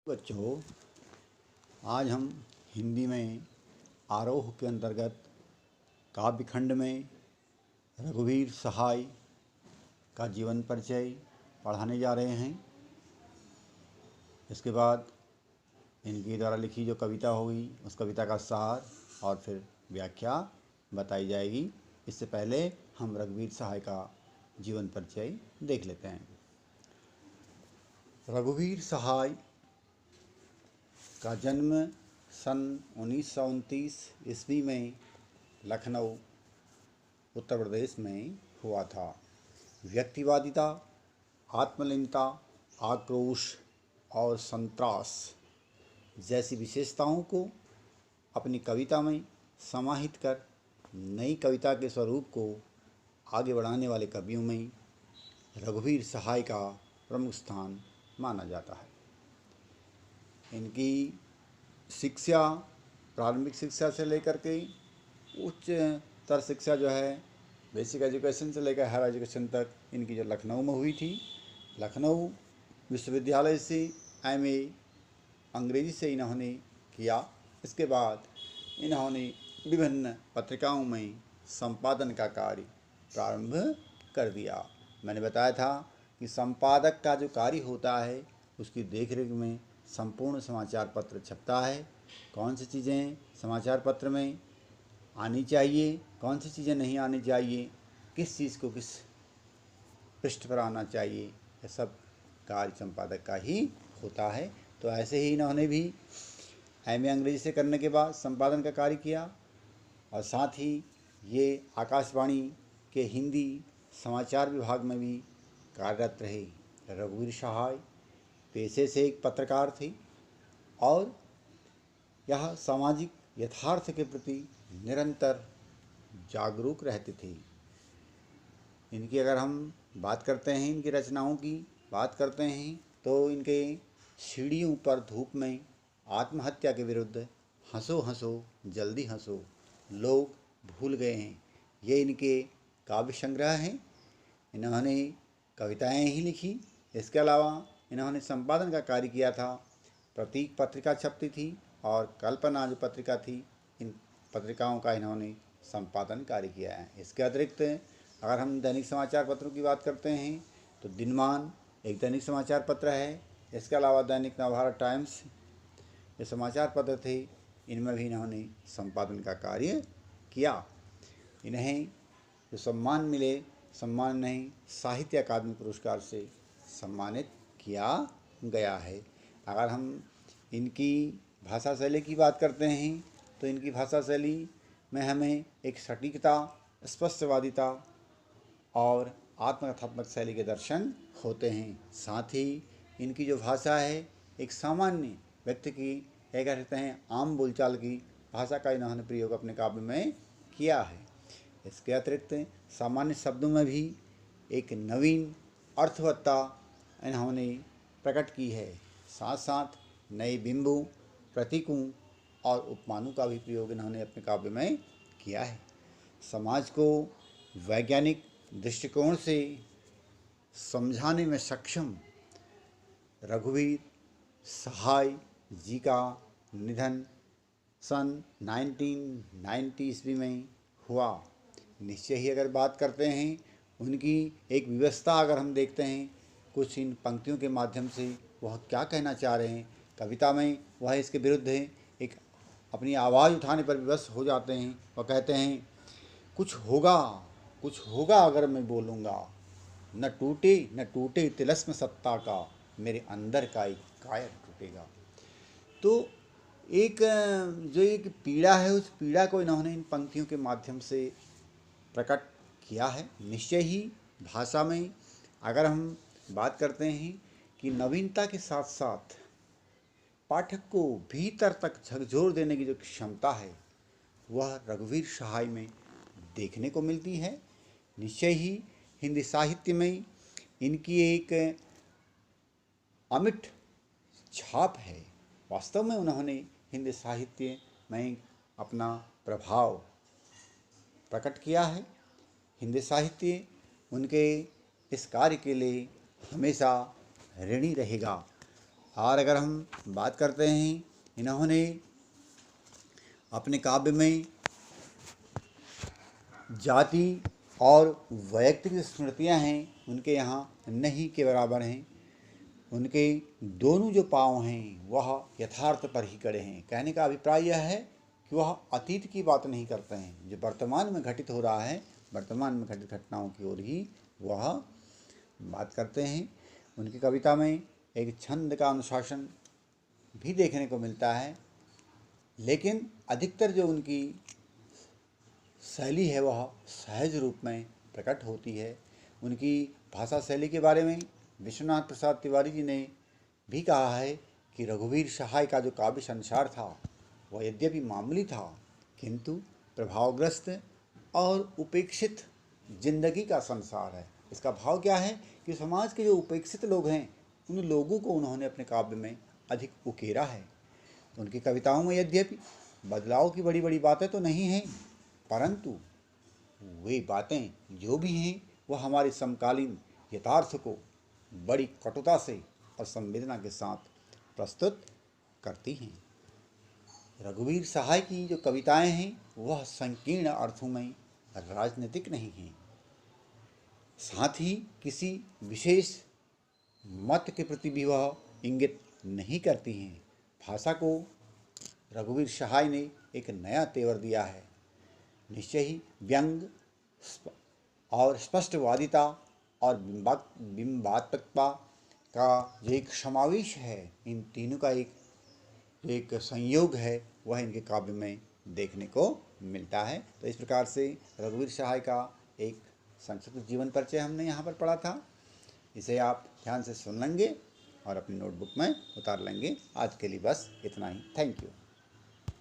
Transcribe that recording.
बच्चों, आज हम हिंदी में आरोह के अंतर्गत काव्य खंड में रघुवीर सहाय का जीवन परिचय पढ़ाने जा रहे हैं। इसके बाद इनके द्वारा लिखी जो कविता होगी उस कविता का सार और फिर व्याख्या बताई जाएगी। इससे पहले हम रघुवीर सहाय का जीवन परिचय देख लेते हैं। रघुवीर सहाय का जन्म सन 1929 ईस्वी में लखनऊ उत्तर प्रदेश में हुआ था। व्यक्तिवादिता, आत्मलीनता, आक्रोश और संत्रास जैसी विशेषताओं को अपनी कविता में समाहित कर नई कविता के स्वरूप को आगे बढ़ाने वाले कवियों में रघुवीर सहाय का प्रमुख स्थान माना जाता है। इनकी शिक्षा प्रारंभिक शिक्षा से लेकर के उच्चतर शिक्षा जो है बेसिक एजुकेशन से लेकर हायर एजुकेशन तक इनकी जो लखनऊ में हुई थी। लखनऊ विश्वविद्यालय से एमए अंग्रेजी से इन्होंने किया। इसके बाद इन्होंने विभिन्न पत्रिकाओं में संपादन का कार्य प्रारंभ कर दिया। मैंने बताया था कि संपादक का जो कार्य होता है उसकी देखरेख में संपूर्ण समाचार पत्र छपता है। कौन सी चीज़ें समाचार पत्र में आनी चाहिए, कौन सी चीज़ें नहीं आनी चाहिए, किस चीज़ को किस पृष्ठ पर आना चाहिए, यह सब कार्य संपादक का ही होता है। तो ऐसे ही इन्होंने भी एमए अंग्रेजी से करने के बाद संपादन का कार्य किया और साथ ही ये आकाशवाणी के हिंदी समाचार विभाग में भी कार्यरत रहे। रघुवीर सहाय पेशे से एक पत्रकार थे और यह सामाजिक यथार्थ के प्रति निरंतर जागरूक रहते थे। इनकी अगर हम बात करते हैं, इनकी रचनाओं की बात करते हैं तो इनके सीढ़ियों पर धूप में आत्महत्या के विरुद्ध हंसो हंसो जल्दी हंसो, लोग भूल गए हैं, ये इनके काव्य संग्रह हैं। इन्होंने कविताएं ही लिखी। इसके अलावा इन्होंने संपादन का कार्य किया था। प्रतीक पत्रिका छपती थी और कल्पना जो पत्रिका थी, इन पत्रिकाओं का इन्होंने संपादन कार्य किया है। इसके अतिरिक्त अगर हम दैनिक समाचार पत्रों की बात करते हैं तो दिनमान एक दैनिक समाचार पत्र है। इसके अलावा दैनिक नवभारत टाइम्स ये समाचार पत्र थे, इनमें भी इन्होंने संपादन का कार्य किया। इन्हें जो सम्मान मिले, सम्मान नहीं, साहित्य अकादमी पुरस्कार से सम्मानित किया गया है। अगर हम इनकी भाषा शैली की बात करते हैं तो इनकी भाषा शैली में हमें एक सटीकता, स्पष्टवादिता और आत्मकथात्मक शैली के दर्शन होते हैं। साथ ही इनकी जो भाषा है एक सामान्य व्यक्ति की, एक कहते हैं आम बोलचाल की भाषा का इन्होंने प्रयोग अपने काव्य में किया है। इसके अतिरिक्त सामान्य शब्दों में भी एक नवीन अर्थवत्ता इन्होंने प्रकट की है। साथ साथ नए बिंबों, प्रतीकों और उपमानों का भी प्रयोग इन्होंने अपने काव्य में किया है। समाज को वैज्ञानिक दृष्टिकोण से समझाने में सक्षम रघुवीर सहाय जी का निधन सन 1990 ईस्वी में हुआ। निश्चय ही अगर बात करते हैं उनकी एक व्यवस्था अगर हम देखते हैं कुछ इन पंक्तियों के माध्यम से वह क्या कहना चाह रहे हैं, कविता में वह इसके विरुद्ध है। एक अपनी आवाज़ उठाने पर विवश हो जाते हैं। वह कहते हैं कुछ होगा अगर मैं बोलूँगा, न टूटे तिलस्म सत्ता का, मेरे अंदर का एक कायर टूटेगा। तो एक जो एक पीड़ा है उस पीड़ा को इन्होंने इन पंक्तियों के माध्यम से प्रकट किया है। निश्चय ही भाषा में अगर हम बात करते हैं कि नवीनता के साथ साथ पाठक को भीतर तक झकझोर देने की जो क्षमता है वह रघुवीर सहाय में देखने को मिलती है। निश्चय ही हिंदी साहित्य में इनकी एक अमिट छाप है। वास्तव में उन्होंने हिंदी साहित्य में अपना प्रभाव प्रकट किया है। हिंदी साहित्य उनके इस कार्य के लिए हमेशा ऋणी रहेगा। और अगर हम बात करते हैं, इन्होंने अपने काव्य में जाति और वैयक्तिक स्मृतियाँ हैं उनके यहाँ नहीं के बराबर हैं। उनके दोनों जो पाँव हैं वह यथार्थ पर ही खड़े हैं। कहने का अभिप्राय यह है कि वह अतीत की बात नहीं करते हैं, जो वर्तमान में घटित हो रहा है, वर्तमान में घटित घटनाओं की ओर ही वह बात करते हैं। उनकी कविता में एक छंद का अनुशासन भी देखने को मिलता है, लेकिन अधिकतर जो उनकी शैली है वह सहज रूप में प्रकट होती है। उनकी भाषा शैली के बारे में विश्वनाथ प्रसाद तिवारी जी ने भी कहा है कि रघुवीर सहाय का जो काव्य संसार था वह यद्यपि मामूली था, किंतु प्रभावग्रस्त और उपेक्षित जिंदगी का संसार है। इसका भाव क्या है कि समाज के जो उपेक्षित लोग हैं उन लोगों को उन्होंने अपने काव्य में अधिक उकेरा है। उनकी कविताओं में यद्यपि बदलाव की बड़ी बड़ी बातें तो नहीं हैं, परंतु वे बातें जो भी हैं वह हमारे समकालीन यथार्थ को बड़ी कटुता से और संवेदना के साथ प्रस्तुत करती हैं। रघुवीर सहाय की जो कविताएं हैं वह संकीर्ण अर्थों में राजनीतिक नहीं हैं, साथ ही किसी विशेष मत के प्रति भी वह इंगित नहीं करती हैं। भाषा को रघुवीर सहाय ने एक नया तेवर दिया है। निश्चय ही व्यंग और स्पष्टवादिता और बिंबात्मकता का जो एक समावेश है, इन तीनों का एक संयोग है, वह इनके काव्य में देखने को मिलता है। तो इस प्रकार से रघुवीर सहाय का एक संक्षिप्त जीवन परिचय हमने यहाँ पर पढ़ा था। इसे आप ध्यान से सुन लेंगे और अपनी नोटबुक में उतार लेंगे। आज के लिए बस इतना ही। Thank you.